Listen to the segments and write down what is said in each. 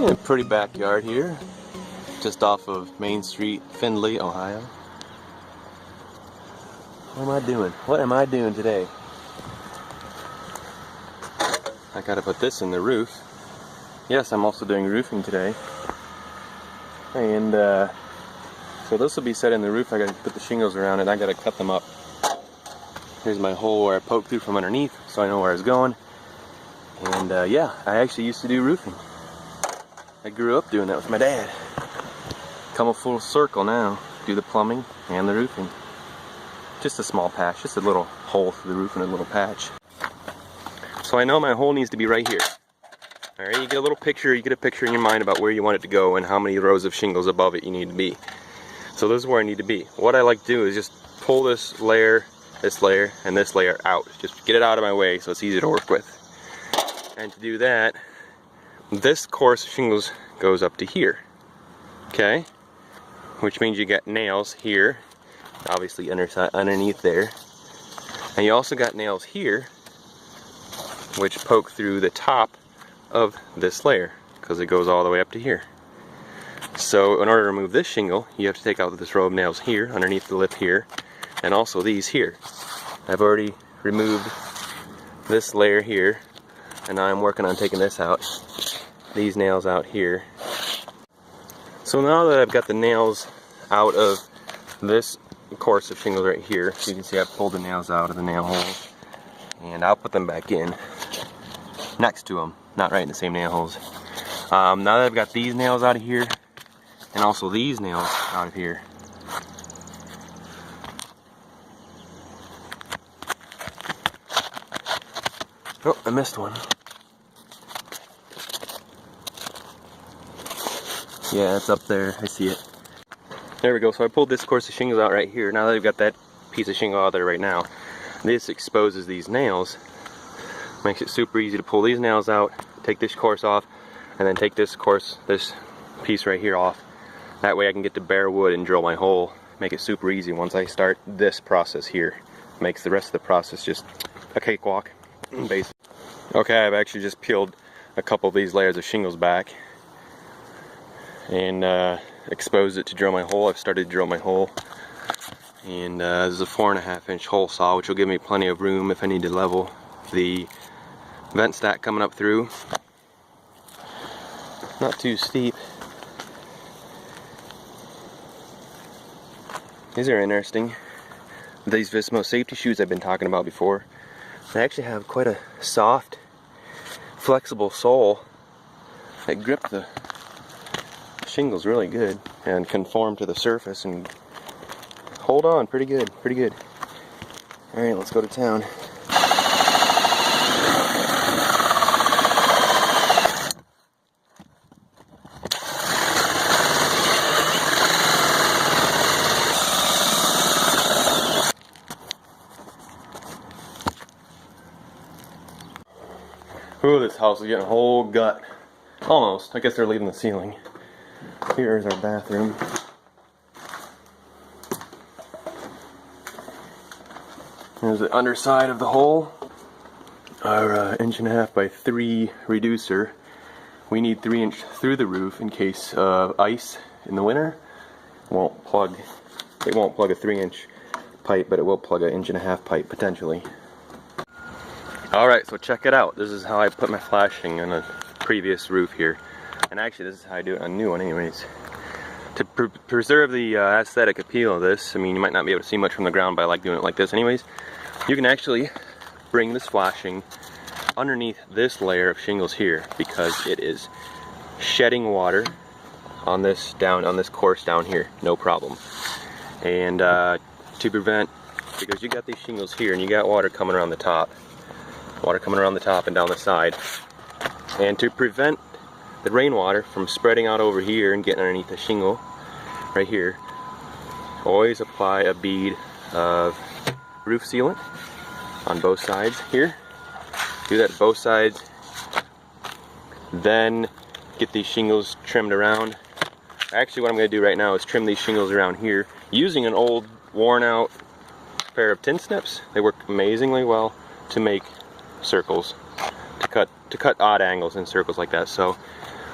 Yeah, pretty backyard here, just off of Main Street, Findlay, Ohio. What am I doing? What am I doing today? I gotta put this in the roof. Yes, I'm also doing roofing today. And so this will be set in the roof. I gotta put the shingles around it. I gotta cut them up. Here's my hole where I poked through from underneath, so I know where I was going. And yeah, I actually used to do roofing. I grew up doing that with my dad. Come a full circle now. Do the plumbing and the roofing. Just a small patch, just a little hole through the roof and a little patch. So I know my hole needs to be right here. Alright, you get a little picture, you get a picture in your mind about where you want it to go and how many rows of shingles above it you need to be. So this is where I need to be. What I like to do is just pull this layer, and this layer out. Just get it out of my way so it's easy to work with. And to do that, this course of shingles goes up to here. Okay? Which means you got nails here, obviously underneath there. And you also got nails here, which poke through the top of this layer, because it goes all the way up to here. So in order to remove this shingle, you have to take out this row of nails here, underneath the lip here, and also these here. I've already removed this layer here, and now I'm working on taking this out. These nails out here. So now that I've got the nails out of this course of shingles right here, you can see I've pulled the nails out of the nail holes, and I'll put them back in next to them, not right in the same nail holes. Now that I've got these nails out of here, and also these nails out of here, oh, I missed one. Yeah, it's up there. I see it. There we go. So I pulled this course of shingles out right here. Now that I've got that piece of shingle out there right now, this exposes these nails. Makes it super easy to pull these nails out, take this course off, and then take this piece right here off. That way I can get to bare wood and drill my hole. Make it super easy once I start this process here. Makes the rest of the process just a cakewalk, basically. Okay, I've actually just peeled a couple of these layers of shingles back and exposed it to drill my hole. I've started to drill my hole, and this is a 4.5-inch hole saw, which will give me plenty of room if I need to level the vent stack coming up through. Not too steep. These are interesting. These Vismo safety shoes I've been talking about before, they actually have quite a soft, flexible sole that grip the shingles really good and conform to the surface and hold on pretty good, pretty good. Alright, let's go to town. Ooh, this house is getting a whole gut. Almost. I guess they're leaving the ceiling. Here's our bathroom. Here's the underside of the hole. Our 1.5 by 3 reducer. We need 3-inch through the roof in case of ice in the winter. It won't plug a 3-inch pipe, but it will plug an 1.5-inch pipe potentially. Alright, so check it out. This is how I put my flashing on a previous roof here. And actually, this is how I do it on a new one anyways. To preserve the aesthetic appeal of this, I mean, you might not be able to see much from the ground, but I like doing it like this anyways. You can actually bring this flashing underneath this layer of shingles here, because it is shedding water on this course down here, no problem. And to prevent, because you got these shingles here and you got water coming around the top and down the side, and to prevent the rainwater from spreading out over here and getting underneath the shingle right here, always apply a bead of roof sealant on both sides here. Do that to both sides. Then get these shingles trimmed around. Actually, what I'm going to do right now is trim these shingles around here using an old worn out pair of tin snips. They work amazingly well to make circles, to cut odd angles in circles like that. So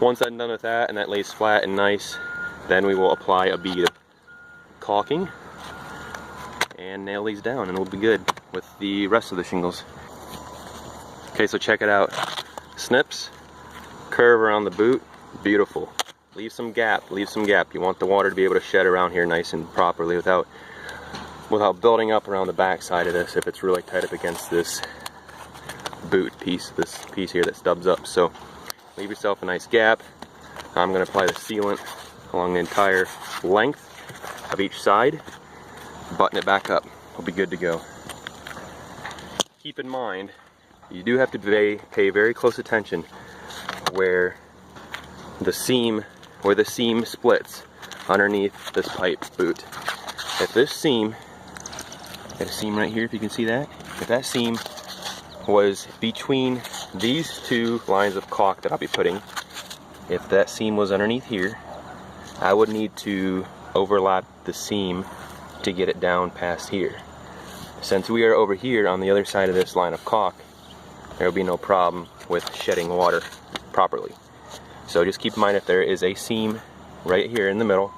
Once I'm done with that and that lays flat and nice, then we will apply a bead of caulking and nail these down, and we'll be good with the rest of the shingles. Okay, so check it out. Snips, curve around the boot, beautiful. Leave some gap, leave some gap. You want the water to be able to shed around here nice and properly without building up around the back side of this if it's really tight up against this boot piece, this piece here that stubs up. So leave yourself a nice gap. I'm going to apply the sealant along the entire length of each side, button it back up. We'll be good to go. Keep in mind, you do have to pay very close attention where the seam splits underneath this pipe boot. If this seam, got a seam right here if you can see that, if that seam was between these two lines of caulk that I'll be putting, if that seam was underneath here, I would need to overlap the seam to get it down past here. Since we are over here on the other side of this line of caulk, there will be no problem with shedding water properly. So just keep in mind, if there is a seam right here in the middle,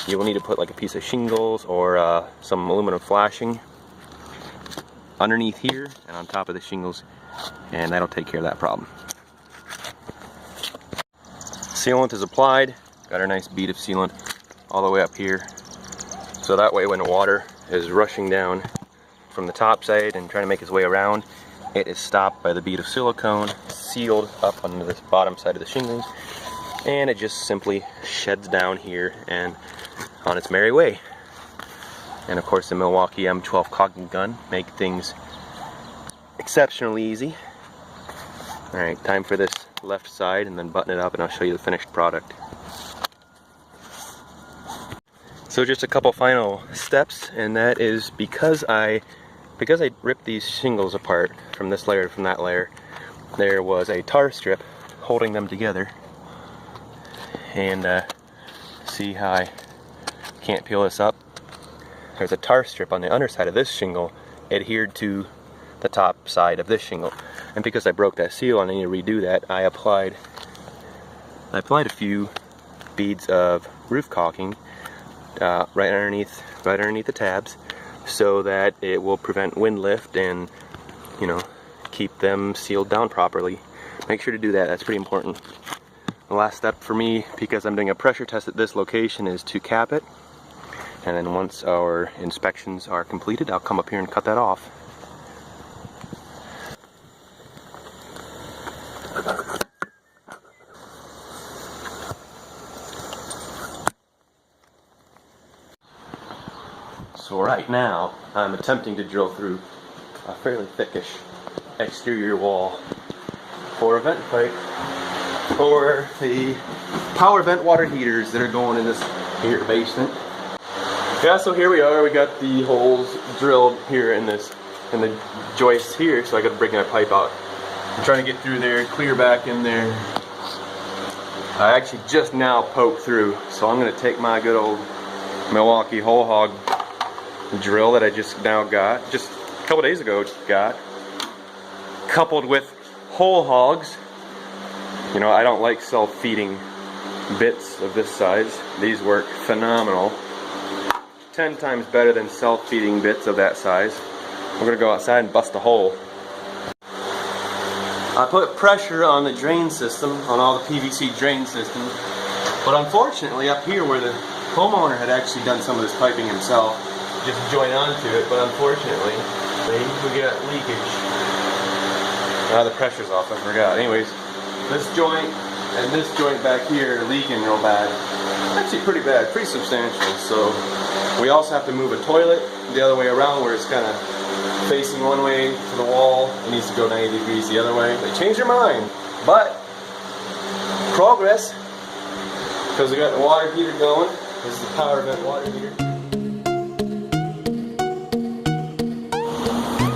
you will need to put like a piece of shingles or some aluminum flashing underneath here and on top of the shingles, and that'll take care of that problem. Sealant is applied. Got a nice bead of sealant all the way up here, so that way when the water is rushing down from the top side and trying to make its way around, it is stopped by the bead of silicone, sealed up on the bottom side of the shingles, and it just simply sheds down here and on its merry way. And of course the Milwaukee M12 caulking gun make things exceptionally easy. Alright, time for this left side, and then button it up and I'll show you the finished product. So just a couple final steps, and that is because I ripped these shingles apart from this layer from that layer, there was a tar strip holding them together. And see how I can't peel this up? There's a tar strip on the underside of this shingle adhered to the top side of this shingle. And because I broke that seal and I need to redo that, I applied a few beads of roof caulking right underneath the tabs, so that it will prevent wind lift and, you know, keep them sealed down properly. Make sure to do that, that's pretty important. The last step for me, because I'm doing a pressure test at this location, is to cap it. And then once our inspections are completed, I'll come up here and cut that off. So right now, I'm attempting to drill through a fairly thickish exterior wall for a vent pipe for the power vent water heaters that are going in this here basement. Yeah, so here we are. We got the holes drilled here in the joists here, so I got to bring my pipe out. I'm trying to get through there, clear back in there. I actually just now poked through, so I'm going to take my good old Milwaukee whole hog drill that I just now got, just a couple days ago got, coupled with whole hogs. You know, I don't like self-feeding bits of this size. These work phenomenal. 10 times better than self-feeding bits of that size. We're gonna go outside and bust a hole. I put pressure on the drain system, on all the PVC drain systems, but unfortunately up here where the homeowner had actually done some of this piping himself, just join onto it, but unfortunately we got leakage. The pressure's off, I forgot. Anyways, this joint and this joint back here are leaking real bad. Actually pretty bad, pretty substantial. So we also have to move a toilet the other way around, where it's kind of facing one way to the wall. It needs to go 90 degrees the other way. They changed their mind, but progress, because we got the water heater going. This is the power vent water heater.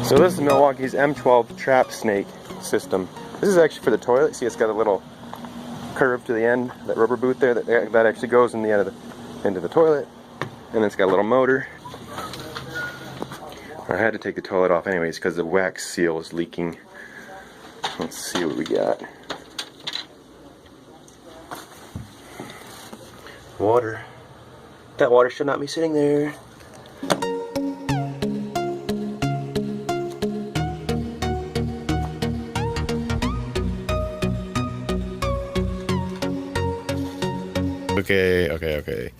So this is Milwaukee's M12 trap snake system. This is actually for the toilet. See, it's got a little curve to the end, that rubber boot there, that actually goes in the end of into the toilet. And it's got a little motor. I had to take the toilet off anyways because the wax seal is leaking. Let's see what we got. Water. That water should not be sitting there. Okay.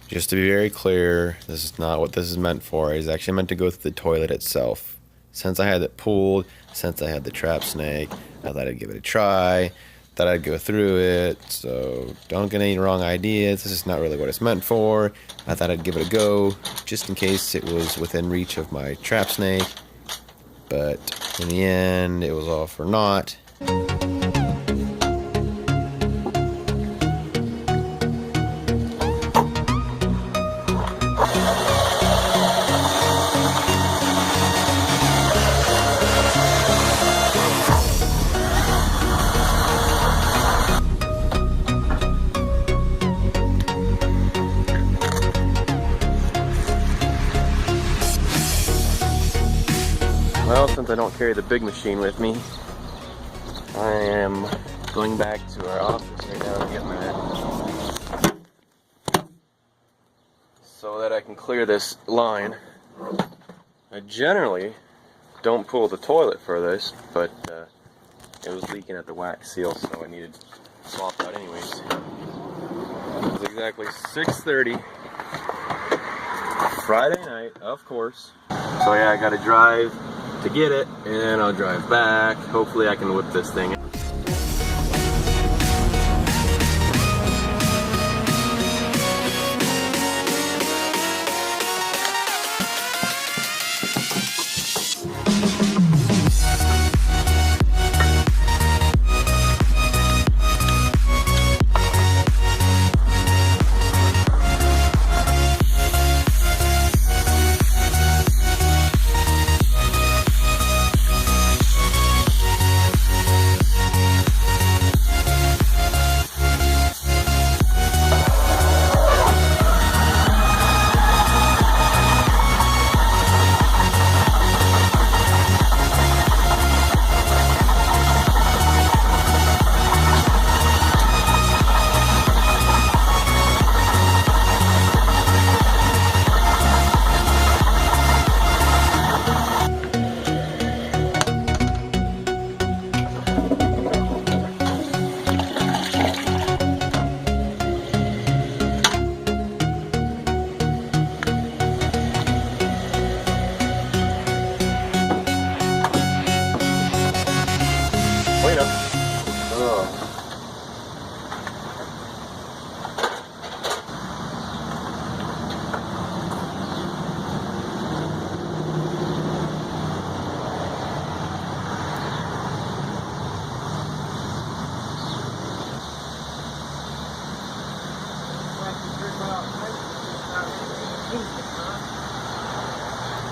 Just to be very clear, this is not what this is meant for. It's actually meant to go through the toilet itself. Since I had it pulled, since I had the trap snake, I thought I'd give it a try. Thought I'd go through it, so don't get any wrong ideas. This is not really what it's meant for. I thought I'd give it a go, just in case it was within reach of my trap snake. But in the end, it was all for naught. Well, since I don't carry the big machine with me, I am going back to our office right now to get my so that I can clear this line. I generally don't pull the toilet for this, but it was leaking at the wax seal, so I needed to swap out anyways. It's exactly 6:30 Friday night, of course. So yeah, I gotta drive to get it, and then I'll drive back. Hopefully I can whip this thing.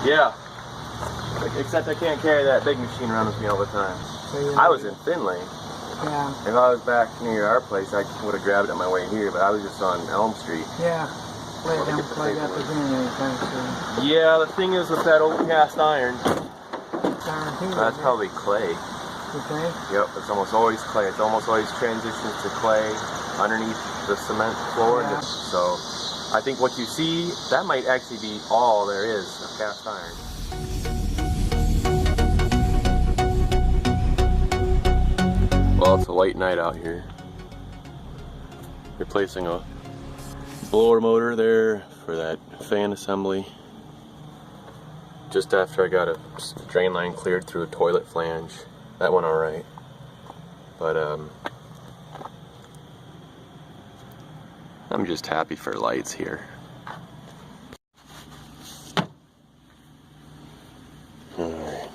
Yeah. Except I can't carry that big machine around with me all the time. So I was in Finley. Yeah. If I was back near our place, I would have grabbed it on my way here, but I was just on Elm Street. Yeah. Lay it down before I got the green anytime soon. Yeah, the thing is with that old cast iron, that's probably clay. Okay. Yep, it's almost always clay. It's almost always transitions to clay underneath the cement floor. Yeah. So I think what you see, that might actually be all there is of cast iron. Well, it's a late night out here. Replacing a blower motor there for that fan assembly. Just after I got a drain line cleared through a toilet flange. That went alright. But I'm just happy for lights here. Alright.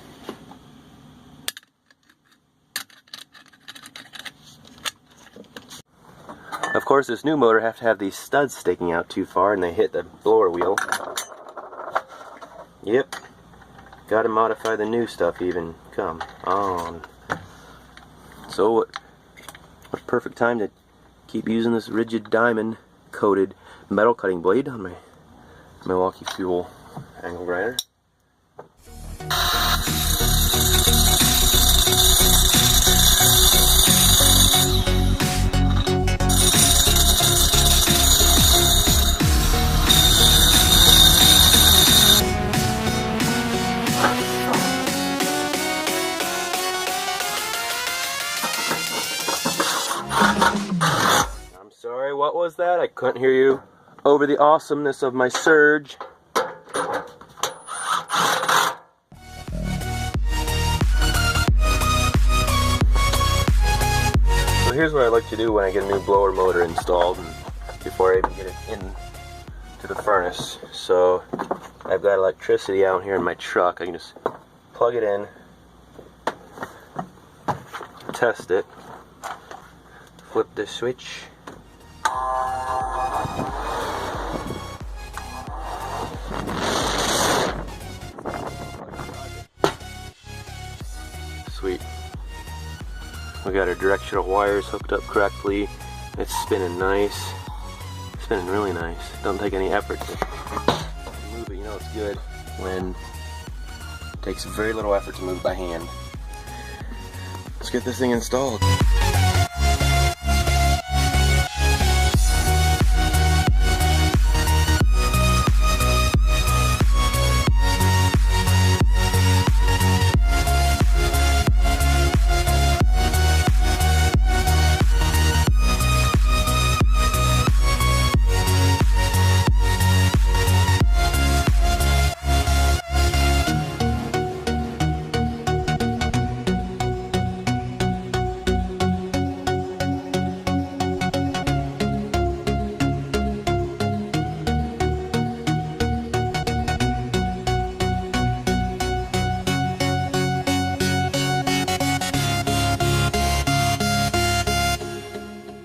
Of course, this new motor have to have these studs sticking out too far and they hit the blower wheel. Yep. Gotta modify the new stuff even. Come on. So what a perfect time to keep using this rigid diamond coated metal cutting blade on my Milwaukee Fuel angle grinder. I'm sorry, what was that? I couldn't hear you over the awesomeness of my surge. So here's what I like to do when I get a new blower motor installed and before I even get it in to the furnace. So I've got electricity out here in my truck. I can just plug it in, test it, flip the switch. Sweet. We got our directional wires hooked up correctly. It's spinning nice. Spinning really nice. Don't take any effort to move it. You know it's good when it takes very little effort to move by hand. Let's get this thing installed.